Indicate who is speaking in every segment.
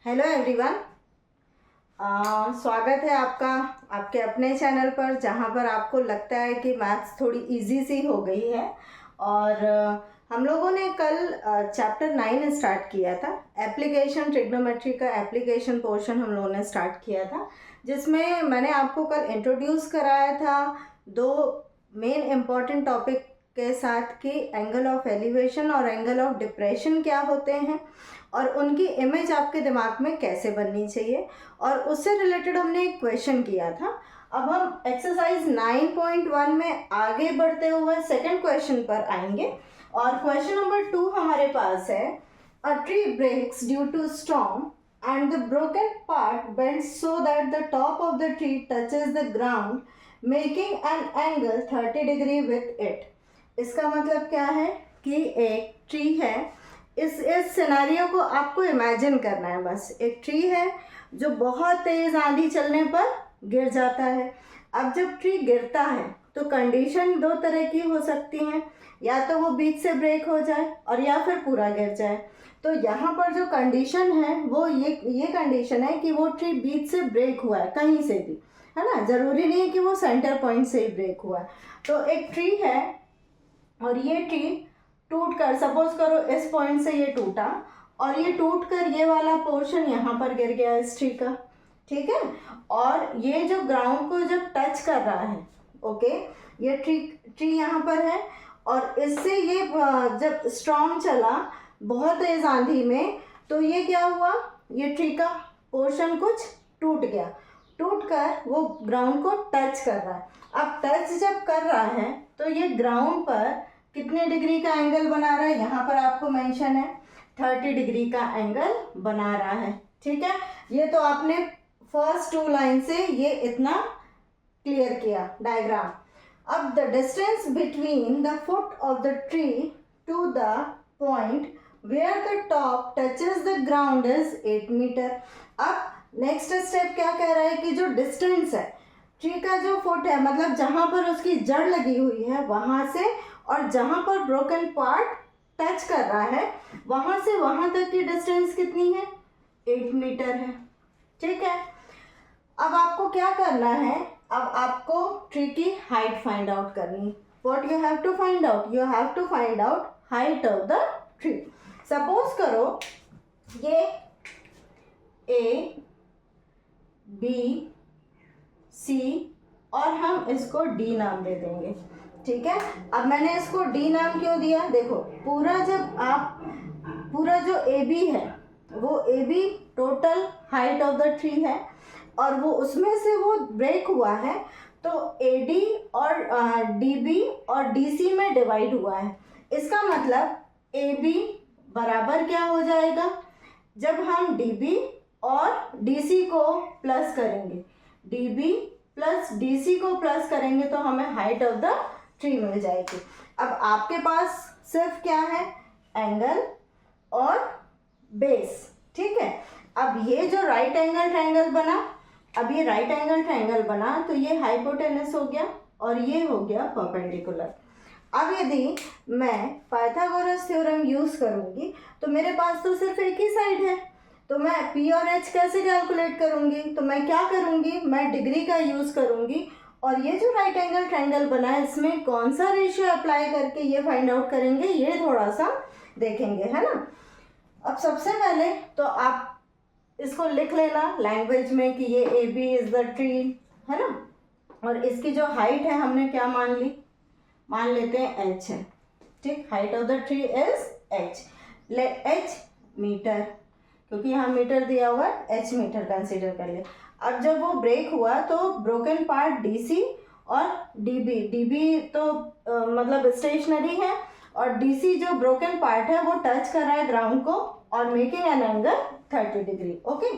Speaker 1: Hello everyone. स्वागत है आपका आपके अपने चैनल पर, जहां पर आपको लगता है कि मैथ्स थोड़ी इजी सी हो गई है। और हम लोगों ने कल चैप्टर 9 स्टार्ट किया था। एप्लीकेशन ट्रिग्नोमेट्री का एप्लीकेशन पोर्शन हम लोगों ने स्टार्ट किया था, जिसमें मैंने आपको कल इंट्रोड्यूस कराया था दो मेन इम्पॉर्टेंट टॉपिक के साथ कि एंगल ऑफ एलिवेशन और एंगल ऑफ डिप्रेशन क्या होते हैं और उनकी इमेज आपके दिमाग में कैसे बननी चाहिए। और उससे रिलेटेड हमने एक क्वेश्चन किया था। अब हम एक्सरसाइज 9.1 में आगे बढ़ते हुए सेकंड क्वेश्चन पर आएंगे। और क्वेश्चन नंबर 2 हमारे पास है, a tree breaks due to storm and the broken part bends so that the top of the tree touches the ground, making an angle 30 degree with it। इसका मतलब क्या है कि एक ट्री है, इस सिनेरियो को आपको इमेजिन करना है। बस एक ट्री है जो बहुत तेज आंधी चलने पर गिर जाता है। अब जब ट्री गिरता है तो कंडीशन दो तरह की हो सकती हैं, या तो वो बीच से ब्रेक हो जाए और या फिर पूरा गिर जाए। तो यहाँ पर जो कंडीशन है वो ये कंडीशन है कि वो ट्री बीच से ब्रेक हुआ है, कहीं से भी, है ना। ज़रूरी नहीं है कि वो सेंटर पॉइंट से ही ब्रेक हुआ है। तो एक ट्री है और ये ट्री टूट कर, सपोज करो इस पॉइंट से ये टूटा और ये टूट कर ये वाला पोर्शन यहाँ पर गिर गया इस ट्री का, ठीक है। और ये जो ग्राउंड को जब टच कर रहा है, ओके, ये ट्री यहाँ पर है और इससे ये जब स्टॉर्म चला बहुत तेज आंधी में, तो ये क्या हुआ, ये ट्री का पोर्शन कुछ टूट गया, टूट कर वो ग्राउंड को टच कर रहा है। अब टच जब कर रहा है तो ये ग्राउंड पर कितने डिग्री का एंगल बना रहा है, यहाँ पर आपको मेंशन है 30 डिग्री का एंगल बना रहा है, ठीक है। ये तो आपने फर्स्ट 2 लाइन से ये इतना क्लियर किया डायग्राम। अब the distance between the foot of the tree to the point where the top touches the ground is 8 metre. अब नेक्स्ट स्टेप क्या कह रहा है कि जो डिस्टेंस है ट्री का, जो फुट है मतलब जहाँ पर उसकी जड़ लगी हुई है वहाँ से, और जहाँ पर ब्रोकन पार्ट टच कर रहा है वहाँ से वहाँ तक की डिस्टेंस कितनी है, 8 मीटर है, ठीक है। अब आपको क्या करना है, अब आपको ट्री की हाइट फाइंड आउट करनी है। What you have to find out, you have to find out height of the tree. Suppose करो ये A, B, C और हम इसको D नाम दे देंगे, ठीक है। अब मैंने इसको D नाम क्यों दिया, देखो पूरा पूरा जो AB है वो AB total height of the tree है और वो उसमें से वो ब्रेक हुआ है, तो AD और DB और DC में डिवाइड हुआ है। इसका मतलब AB बराबर क्या हो जाएगा, जब हम DB और DC को प्लस करेंगे, DB प्लस DC को प्लस करेंगे तो हमें हाइट ऑफ द ट्री मिल जाएगी। अब आपके पास सिर्फ क्या है, एंगल और बेस, ठीक है। अब ये जो राइट एंगल ट्रायंगल बना, अब ये राइट एंगल ट्रायंगल बना तो ये हाइपोटेनस हो गया और ये हो गया परपेंडिकुलर। अब यदि मैं पाइथागोरस थ्योरम यूज करूंगी तो मेरे पास तो सिर्फ एक ही साइड है, तो मैं P और H कैसे कैलकुलेट करूंगी, तो मैं क्या करूंगी, मैं डिग्री का यूज करूंगी और ये जो राइट एंगल ट्रायंगल बना है इसमें कौन सा रेशियो अप्लाई करके ये फाइंड आउट करेंगे, ये थोड़ा सा देखेंगे, है ना। अब सबसे पहले तो आप इसको लिख लेना लैंग्वेज में कि ये AB इज द ट्री, है ना। और इसकी जो हाइट है हमने क्या मान ली, मान लेते हैं H है, ठीक। Height of the tree is H, let H metre, क्योंकि यहाँ मीटर दिया हुआ है, H मीटर कंसीडर कर ले। अब जब वो ब्रेक हुआ तो ब्रोकन पार्ट DC और DB तो मतलब स्टेशनरी है और DC जो ब्रोकन पार्ट है वो टच कर रहा है ग्राउंड को और making an angle 30 degree, okay.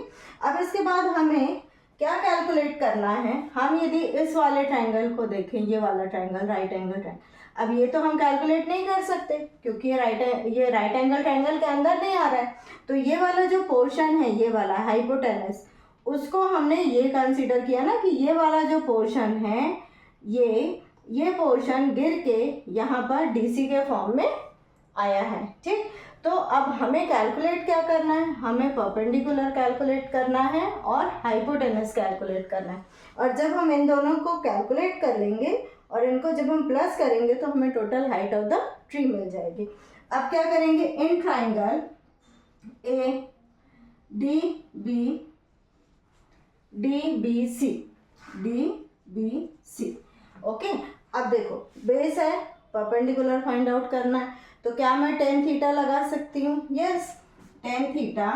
Speaker 1: अब इसके बाद हमें क्या कैलकुलेट करना है, हम यदि इस वाले ट्रायंगल को देखें, ये वाला ट्रायंगल राइट एंगल ट्रायंगल, अब ये तो हम कैलकुलेट नहीं कर सकते क्योंकि ये राइट एंगल ट्रायंगल के अंदर नहीं आ रहा है। तो ये वाला जो पोर्शन है, ये वाला हाइपोटेनस, उसको हमने ये कंसीडर किया ना कि ये वाला जो पोर्शन है ये पोर्शन गिर के यहाँ पर DC के फॉर्म में आया है, ठीक। तो अब हमें कैलकुलेट क्या करना है, हमें परपेंडिकुलर कैलकुलेट करना है और हाइपोटेनस कैलकुलेट करना है। और जब हम इन दोनों को कैलकुलेट कर लेंगे और इनको जब हम प्लस करेंगे तो हमें total height of the tree मिल जाएगी। अब क्या करेंगे, in triangle A D B C, okay. अब देखो बेस है, परपेंडिकुलर फाइंड आउट करना है, तो क्या मैं टेन थीटा लगा सकती हूँ? यस, टेन थीटा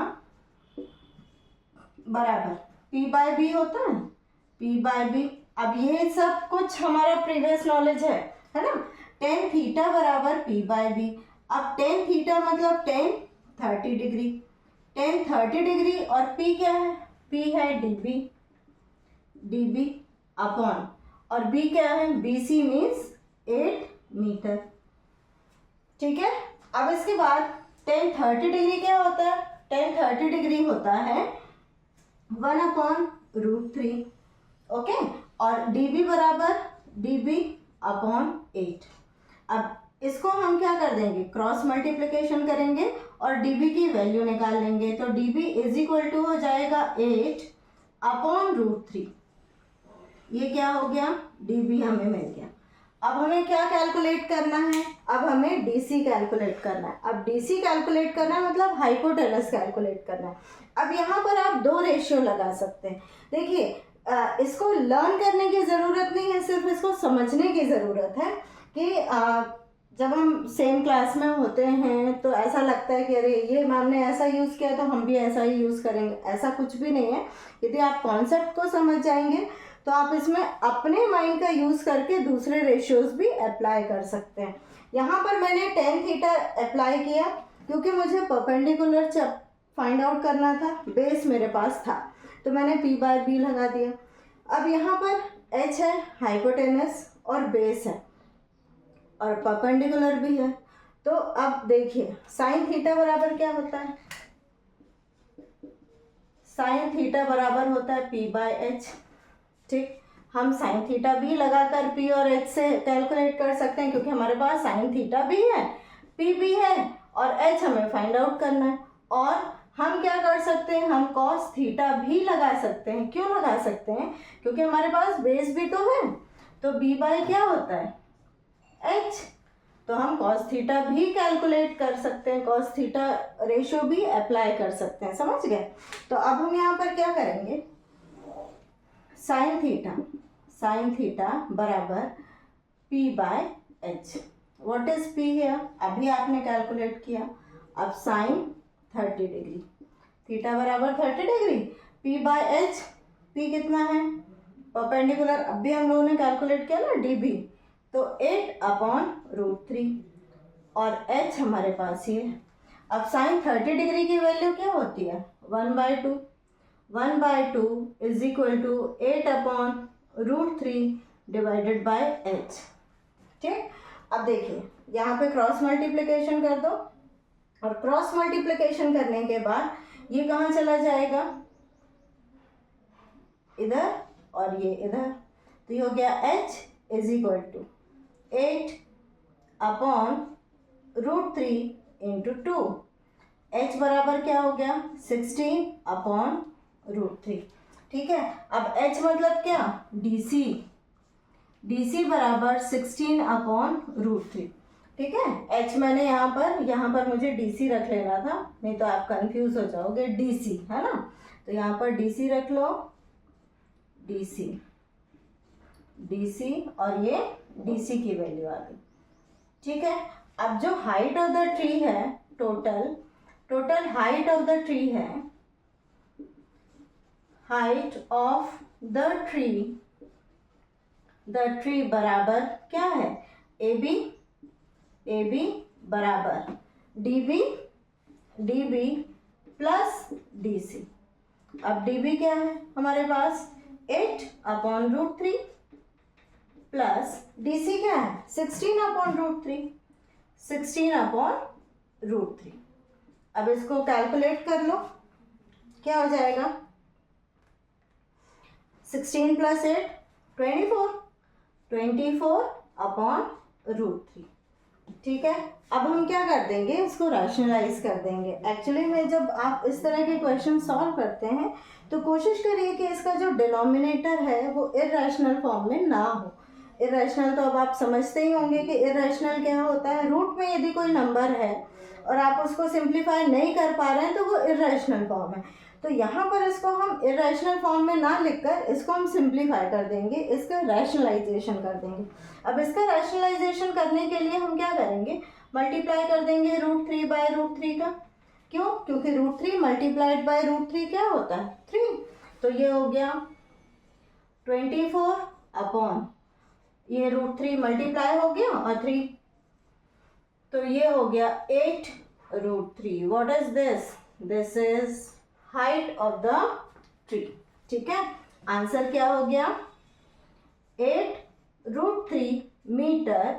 Speaker 1: बराबर पी बाय बी होता है, पी बाय बी। अब ये सब कुछ हमारा प्रीवियस नॉलेज है ना। टेन थीटा बराबर पी बाय बी। अब टेन थीटा मतलब टेन 30 डिग्री, टेन 30 डिग्री, और पी क्या है, पी है डीबी अपॉन, और बी क्या है, BC मीन्स 8 मीटर, ठीक है। अब इसके बाद टेन 30 डिग्री क्या होता है, टेन 30 डिग्री होता है 1/√3, ओके। और dB बराबर dB अपॉन 8। अब इसको हम क्या कर देंगे, क्रॉस मल्टीप्लिकेशन करेंगे और dB की वैल्यू निकाल लेंगे, तो dB इज इक्वल टू हो जाएगा 8/√3। ये क्या हो गया, dB हमें मिल गया। अब हमें क्या कैलकुलेट करना है, अब हमें DC कैलकुलेट करना है। अब DC कैलकुलेट करना है मतलब हाइपोटेनस कैलकुलेट करना है। अब यहाँ पर आप दो रेशियो लगा सकते हैं। देखिए इसको लर्न करने की ज़रूरत नहीं है, सिर्फ इसको समझने की ज़रूरत है कि जब हम सेम क्लास में होते हैं तो ऐसा लगता है कि अरे ये मैम ने ऐसा यूज़ किया तो हम भी ऐसा ही यूज़ करेंगे, ऐसा कुछ भी नहीं है। यदि आप कॉन्सेप्ट को समझ जाएंगे तो आप इसमें अपने माइंड का यूज़ करके दूसरे रेशियोज भी अप्लाई कर सकते हैं। यहाँ पर मैंने टेन थीटा अप्लाई किया क्योंकि मुझे परपेंडिकुलर फाइंड आउट करना था, बेस मेरे पास था, तो मैंने पी बाय बी लगा दिया। अब यहाँ पर एच है, हाइपोटेनस और बेस है और परपेंडिकुलर भी है। तो अब देखिए साइन थीटा बराबर क्या होता है, साइन थीटा बराबर होता है पी बाय एच, ठीक। हम साइन थीटा भी लगाकर पी और एच से कैलकुलेट कर सकते हैं क्योंकि हमारे पास साइन थीटा भी है, पी भी है और एच हमें फाइंड आउट करना है। और हम क्या कर सकते हैं, हम कॉस थीटा भी लगा सकते हैं। क्यों लगा सकते हैं, क्योंकि हमारे पास बेस भी तो है, तो बी बाय क्या होता है एच, तो हम कॉस थीटा भी कैलकुलेट कर सकते हैं, कॉस थीटा रेशियो भी अप्लाई कर सकते हैं, समझ गए। तो अब हम यहाँ पर क्या करेंगे, साइन थीटा बराबर P by H. What is P है, अभी आपने कैलकुलेट किया। अब साइन 30 डिग्री, थीटा बराबर 30 degree, P by H, P कितना है परपेंडिकुलर, अभी हम लोगों ने कैलकुलेट किया ना dB, तो 8/√3 और h हमारे पास ये है। अब साइन 30 डिग्री की वैल्यू क्या होती है, 1/2, 1/2 is equal to 8/√3 divided by h, ठीक। अब देखिए यहाँ पे क्रॉस मल्टीप्लिकेशन कर दो और क्रॉस मल्टीप्लिकेशन करने के बाद ये कहाँ चला जाएगा, इधर और ये इधर, तो ये हो गया h इज इक्वल टू 8/√3 इंटू 2, h बराबर क्या हो गया 16/√3, ठीक है। अब h मतलब क्या, DC बराबर 16/√3, ठीक है। h मैंने यहाँ पर मुझे DC रख लेना था, नहीं तो आप कंफ्यूज हो जाओगे, DC है ना, तो यहाँ पर DC रख लो, DC और ये DC की वैल्यू आ गई, ठीक है। अब जो हाइट ऑफ द ट्री है, total height of the tree है, हाइट ऑफ द ट्री बराबर क्या है, AB बराबर DB प्लस DC। अब DB क्या है हमारे पास 8/√3 प्लस DC क्या है 16/√3। अब इसको कैलकुलेट कर लो, क्या हो जाएगा 16 प्लस 8 24/√3, ठीक है, अब हम क्या कर देंगे, इसको रैशनलाइज कर देंगे। एक्चुअली में जब आप इस तरह के क्वेश्चन सॉल्व करते हैं तो कोशिश करिए कि इसका जो डिनोमिनेटर है वो इरेशनल फॉर्म में ना हो। इरेशनल तो अब आप समझते ही होंगे कि इरेशनल क्या होता है। रूट में यदि कोई नंबर है और आप उसको सिंप्लीफाई नहीं कर पा रहे हैं तो वो इरेशनल फॉर्म है। तो यहाँ पर इसको हम इरेशनल फॉर्म में ना लिखकर इसको हम सिंप्लीफाई कर देंगे, इसका रैशनलाइजेशन कर देंगे। अब इसका रैशनलाइजेशन करने के लिए हम क्या करेंगे, मल्टीप्लाई कर देंगे √3/√3 का। क्यों? क्योंकि √3 मल्टीप्लाइड बाय √3 क्या होता है, 3। तो ये हो गया 24 अपॉन ये √3 मल्टीप्लाई हो गया और 3, तो ये हो गया 8√3। What is this? This is height of the tree. ठीक है, आंसर क्या हो गया, 8√3 मीटर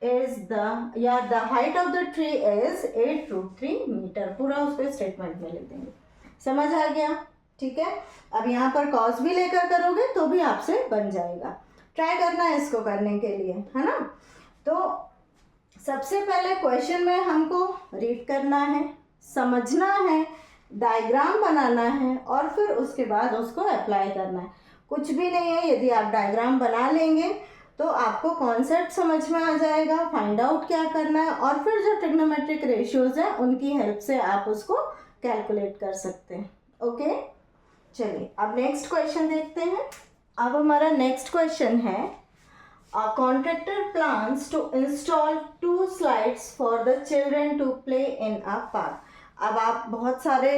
Speaker 1: इज द, या the height of the tree is 8√3 metre. पूरा उसको स्टेटमेंट में लिख देंगे। समझ आ गया? ठीक है, अब यहाँ पर कॉस भी लेकर करोगे तो भी आपसे बन जाएगा। ट्राई करना है इसको करने के लिए, है ना। तो सबसे पहले क्वेश्चन में हमको रीड करना है, समझना है, डायग्राम बनाना है और फिर उसके बाद उसको अप्लाई करना है। कुछ भी नहीं है, यदि आप डायग्राम बना लेंगे तो आपको कॉन्सेप्ट समझ में आ जाएगा, फाइंड आउट क्या करना है, और फिर जो ट्रिग्नोमेट्रिक रेशियोज हैं उनकी हेल्प से आप उसको कैलकुलेट कर सकते हैं। ओके, चलिए अब नेक्स्ट क्वेश्चन देखते हैं। अब हमारा नेक्स्ट क्वेश्चन है, A contractor plans to install 2 slides for the children to play in a park. अब आप बहुत सारे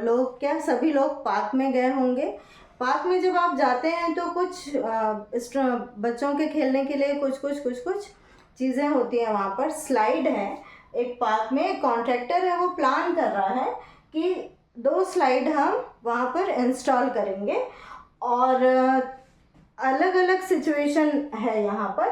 Speaker 1: लोग, क्या सभी लोग पार्क में गए होंगे। पार्क में जब आप जाते हैं तो कुछ बच्चों के खेलने के लिए कुछ चीज़ें होती हैं। वहाँ पर स्लाइड है, एक पार्क में एक कॉन्ट्रैक्टर है, वो प्लान कर रहा है कि 2 स्लाइड हम वहाँ पर इंस्टॉल करेंगे। और अलग अलग सिचुएशन है यहाँ पर।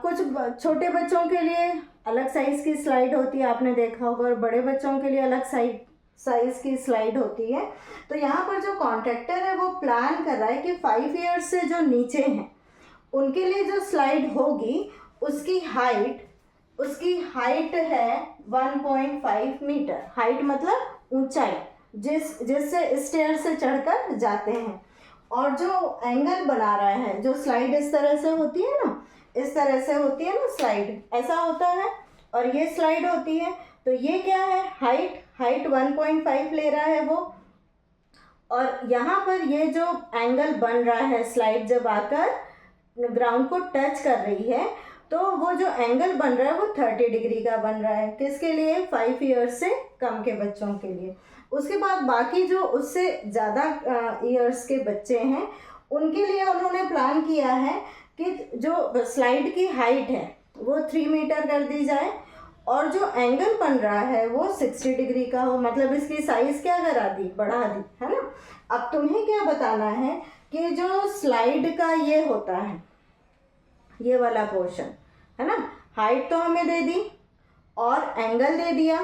Speaker 1: कुछ छोटे बच्चों के लिए अलग साइज़ की स्लाइड होती है, आपने देखा होगा, और बड़े बच्चों के लिए अलग साइज़ की स्लाइड होती है। तो यहाँ पर जो कॉन्ट्रैक्टर है वो प्लान कर रहा है कि 5 ईयर्स से जो नीचे हैं उनके लिए जो स्लाइड होगी उसकी हाइट है 1.5 मीटर। हाइट मतलब ऊंचाई, जिससे स्टेयर से चढ़कर जाते हैं। और जो एंगल बना रहा है, जो स्लाइड इस तरह से होती है ना, इस तरह से होती है ना स्लाइड, ऐसा होता है, और ये स्लाइड होती है। तो ये क्या है, हाइट 1.5 ले रहा है वो। और यहाँ पर ये जो एंगल बन रहा है, स्लाइड जब आकर ग्राउंड को टच कर रही है तो वो जो एंगल बन रहा है वो 30 डिग्री का बन रहा है। किसके लिए? 5 ईयर्स से कम के बच्चों के लिए। उसके बाद बाकी जो उससे ज़्यादा ईयर्स के बच्चे हैं उनके लिए उन्होंने प्लान किया है कि जो स्लाइड की हाइट है वो 3 मीटर कर दी जाए और जो एंगल बन रहा है वो 60 डिग्री का हो। मतलब इसकी साइज़ क्या करा दी, बढ़ा दी, है ना। अब तुम्हें क्या बताना है कि जो स्लाइड का ये होता है, ये वाला पोर्शन है ना, हाइट तो हमें दे दी और एंगल दे दिया।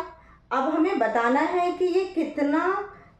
Speaker 1: अब हमें बताना है कि ये कितना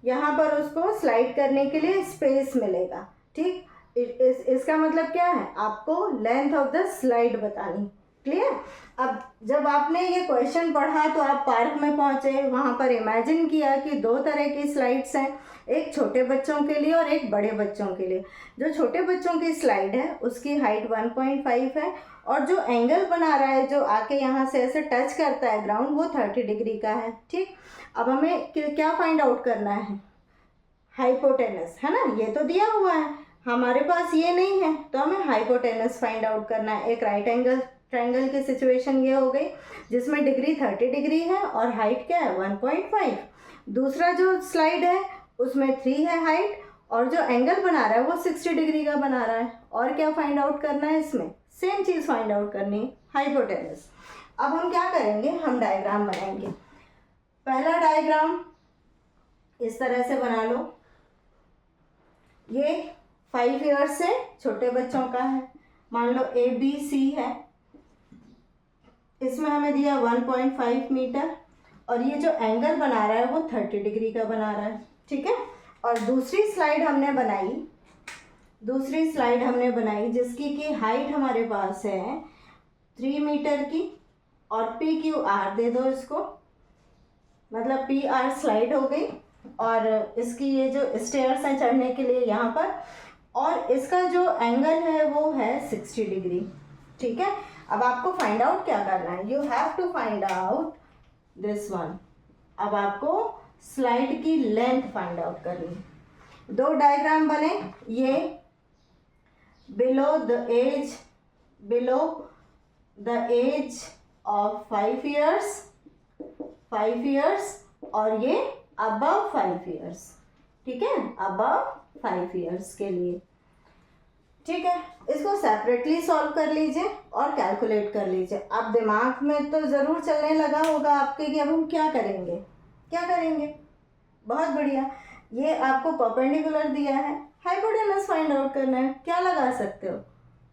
Speaker 1: यहाँ पर उसको स्लाइड करने के लिए स्पेस मिलेगा। ठीक, इसका मतलब क्या है, आपको लेंथ ऑफ द स्लाइड बतानी। क्लियर? अब जब आपने ये क्वेश्चन पढ़ा तो आप पार्क में पहुँचे, वहाँ पर इमेजिन किया कि 2 तरह की स्लाइड्स हैं, एक छोटे बच्चों के लिए और एक बड़े बच्चों के लिए। जो छोटे बच्चों की स्लाइड है उसकी हाइट 1.5 है और जो एंगल बना रहा है, जो आके यहाँ से ऐसे टच करता है ग्राउंड, वो 30 डिग्री का है। ठीक, अब हमें क्या फाइंड आउट करना है, हाइपोटेनस, है ना। ये तो दिया हुआ है, हमारे पास ये नहीं है, तो हमें हाइपोटेनस फाइंड आउट करना है। एक राइट एंगल ट्रायंगल की सिचुएशन ये हो गई जिसमें डिग्री 30 डिग्री है और हाइट क्या है 1.5। दूसरा जो स्लाइड है उसमें 3 है हाइट और जो एंगल बना रहा है वो 60 डिग्री का बना रहा है। और क्या फाइंड आउट करना है, इसमें सेम चीज़ फाइंड आउट करनी है, हाइपोटेनस। अब हम क्या करेंगे, हम डायग्राम बनाएंगे। पहला डायग्राम इस तरह से बना लो। ये 5 ईयर्स से छोटे बच्चों का है, मान लो ABC है, इसमें हमें दिया 1.5 मीटर और ये जो एंगल बना रहा है वो 30 डिग्री का बना रहा है। ठीक है, और दूसरी स्लाइड हमने बनाई जिसकी की हाइट हमारे पास है 3 मीटर की और पी क्यू आर दे दो इसको, मतलब पी आर स्लाइड हो गई और इसकी ये जो स्टेयर्स हैं चढ़ने के लिए यहाँ पर, और इसका जो एंगल है वो है 60 डिग्री। ठीक है, अब आपको फाइंड आउट क्या करना है, you have to find out this one. अब आपको स्लाइड की लेंथ फाइंड आउट करनी है। दो डायग्राम बने, ये below the age of 5 years और ये अबव 5 years। ठीक है, अबव 5 years के लिए। ठीक है, इसको सेपरेटली सॉल्व कर लीजिए और कैलकुलेट कर लीजिए। अब दिमाग में तो ज़रूर चलने लगा होगा आपके कि अब हम क्या करेंगे। बहुत बढ़िया, ये आपको परपेंडिकुलर दिया है, हाइपोटेनस फाइंड आउट करना है। क्या लगा सकते हो,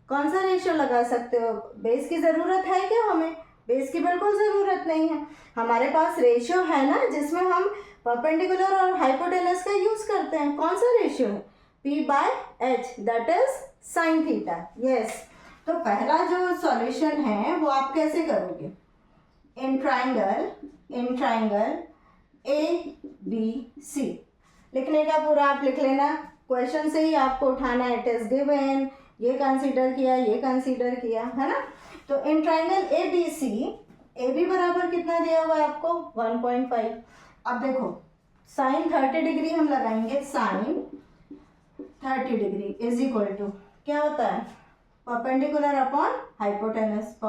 Speaker 1: कौन सा रेशियो लगा सकते हो? बेस की ज़रूरत है क्या हमें? बेस की बिल्कुल ज़रूरत नहीं है। हमारे पास रेशियो है ना जिसमें हम परपेंडिकुलर और हाइपोटेनस का यूज़ करते हैं। कौन सा रेशियो है? P/H, that is sine theta. Yes, तो पहला जो सॉल्यूशन है वो आप कैसे करोगे? इन ट्राइंगल ABC लिखने का पूरा आप लिख लेना, क्वेश्चन से ही आपको उठाना है। इट इज गिवन, ये कंसीडर किया है ना। तो इन ट्राइंगल ABC, AB बराबर कितना दिया हुआ है आपको? 1.5। अब देखो साइन 30 डिग्री हम लगाएंगे, sine 30 degree is equal to क्या होता है? Perpendicular upon hypotenuse. अब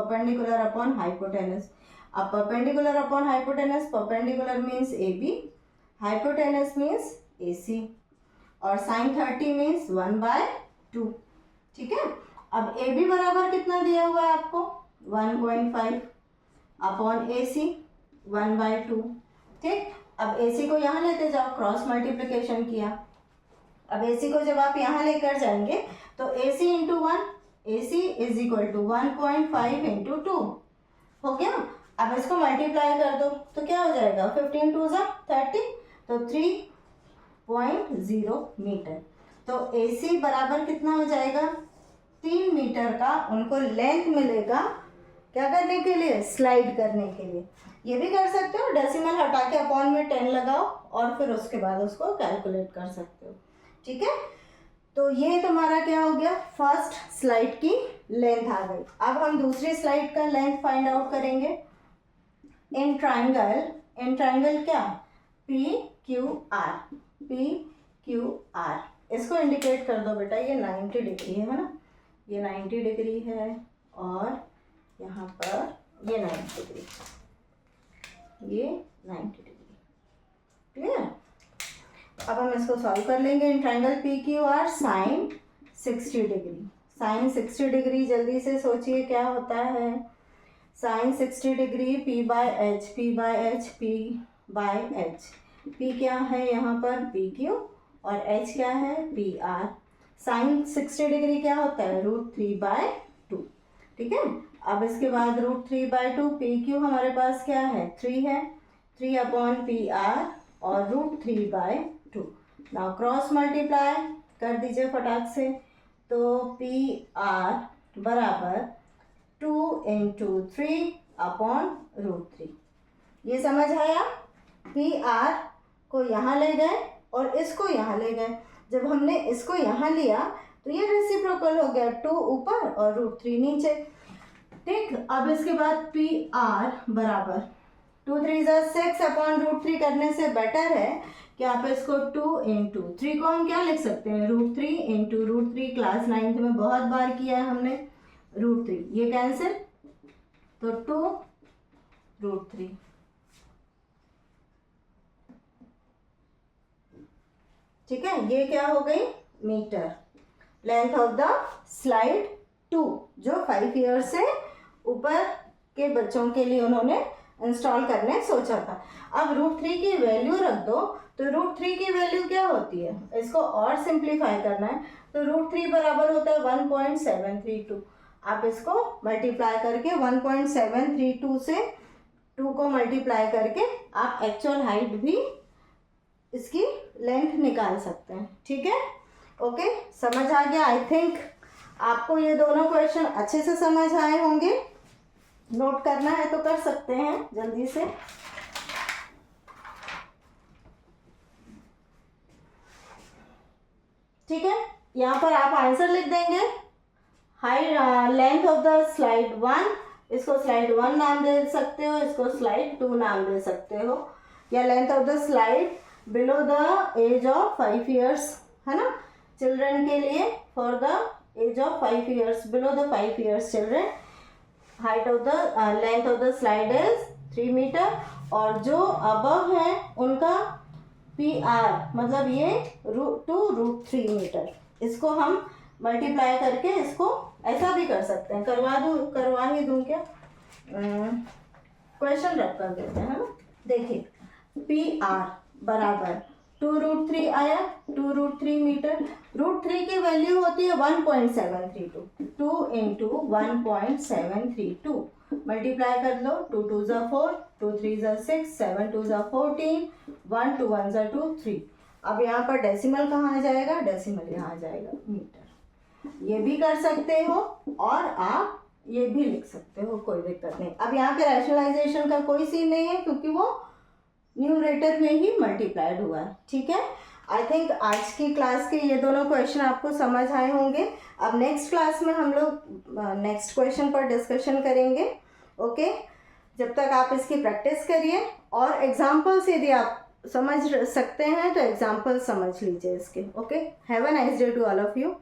Speaker 1: perpendicular upon hypotenuse, perpendicular means AB, hypotenuse means AC, और साइन 30 मीन्स 1/2। ठीक है, अब AB बराबर कितना दिया हुआ है आपको? 1.5 अपॉन AC 1/2। ठीक, अब AC को यहाँ लेते जाओ, क्रॉस मल्टीप्लिकेशन किया। अब AC को जब आप यहाँ लेकर जाएंगे तो AC into 1, AC is equal to 1.5 into 2 हो गया। अब इसको मल्टीप्लाई कर दो तो क्या हो जाएगा? 15 2 30, तो 3.0 मीटर। तो AC बराबर कितना हो जाएगा? 3 मीटर का उनको लेंथ मिलेगा। क्या करने के लिए? स्लाइड करने के लिए। ये भी कर सकते हो, डेसिमल हटा के अपॉन में 10 लगाओ और फिर उसके बाद उसको कैलकुलेट कर सकते हो। ठीक है, तो ये तुम्हारा क्या हो गया? फर्स्ट स्लाइड की लेंथ आ गई। अब हम दूसरी स्लाइड का लेंथ फाइंड आउट करेंगे। इन ट्राइंगल क्या? PQR। इसको इंडिकेट कर दो बेटा, ये 90 डिग्री है ना, ये 90 डिग्री है और यहाँ पर ये 90 डिग्री, ये 90 डिग्री। क्लियर? अब हम इसको सॉल्व कर लेंगे। In triangle PQR sine 60 degree. Sine 60 degree जल्दी से सोचिए क्या होता है? Sign 60 degree P/H। P क्या है यहाँ पर? PQ, और H क्या है? PR। साइन 60 डिग्री क्या होता है? √3/2। ठीक है, अब इसके बाद √3/2, PQ हमारे पास क्या है? 3 है, 3 अपॉन PR और √3/2। नाउ क्रॉस मल्टीप्लाई कर दीजिए फटाक से, तो PR बराबर 2 इंटू 3 अपॉन √3। ये समझ आया? PR को यहाँ ले गए और इसको यहाँ ले गए। जब हमने इसको यहाँ लिया तो ये रेसिप्रोकल हो गया, 2 ऊपर और √3 नीचे। ठीक, अब इसके बाद PR बराबर 2 3 6 अपॉन √3 करने से बेटर है कि आप इसको 2 इंटू 3 को हम क्या लिख सकते हैं? √3 इंटू √3। क्लास 9th में बहुत बार किया है हमने। √3 ये कैंसिल, तो 2 √3। ठीक है, ये क्या हो गई? Metre. Length of the slide 2, जो 5 ईयर से ऊपर के बच्चों के लिए उन्होंने इंस्टॉल करने सोचा था। अब √3 की वैल्यू रख दो, तो √3 की वैल्यू क्या होती है? इसको और सिंप्लीफाई करना है, तो √3 बराबर होता है 1.732। आप इसको मल्टीप्लाई करके 1.732 से 2 को मल्टीप्लाई करके आप एक्चुअल हाइट भी इसकी लेंथ निकाल सकते हैं। ठीक है, ओके, समझ आ गया? आई थिंक आपको ये दोनों क्वेश्चन अच्छे से समझ आए होंगे। नोट करना है तो कर सकते हैं जल्दी से। ठीक है, यहाँ पर आप आंसर लिख देंगे। Height length of the slide 1, इसको स्लाइड 1 नाम दे सकते हो, इसको स्लाइड 2 नाम दे सकते हो, या length of the slide below the age of 5 years, है ना, चिल्ड्रन के लिए, for the age of 5 years, below the 5 years children. Height of the length of the slide is 3 metre, और जो अबव है उनका PR मतलब ये √2√3 मीटर। इसको हम मल्टीप्लाई करके इसको ऐसा भी कर सकते हैं, करवा ही दूँ क्या, क्वेश्चन रख कर देते हैं ना। देखिए PR बराबर 2√3 आया, 2√3 मीटर। √3 की वैल्यू होती है 1.732, 2 इंटू 1.732 मल्टीप्लाई कर लो, 2 2 ज़ा 4, 2 3 ज़ा 6, 7 2 ज़ा 14, 1 2 1 ज़ा 2 3। अब यहाँ पर डेसिमल कहाँ आ जाएगा, डेसिमल यहाँ आ जाएगा मीटर। ये भी कर सकते हो और आप ये भी लिख सकते हो, कोई दिक्कत नहीं। अब यहाँ पे रैशनलाइजेशन का कोई सीन नहीं है क्योंकि वो न्यूमरेटर में ही मल्टीप्लाइड हुआ है। ठीक है, आई थिंक आज की क्लास के ये दोनों क्वेश्चन आपको समझ आए होंगे। अब नेक्स्ट क्लास में हम लोग नेक्स्ट क्वेश्चन पर डिस्कशन करेंगे। ओके, जब तक आप इसकी प्रैक्टिस करिए, और एग्जाम्पल्स यदि आप समझ सकते हैं तो एग्जाम्पल समझ लीजिए इसके। Okay, have a nice day to all of you.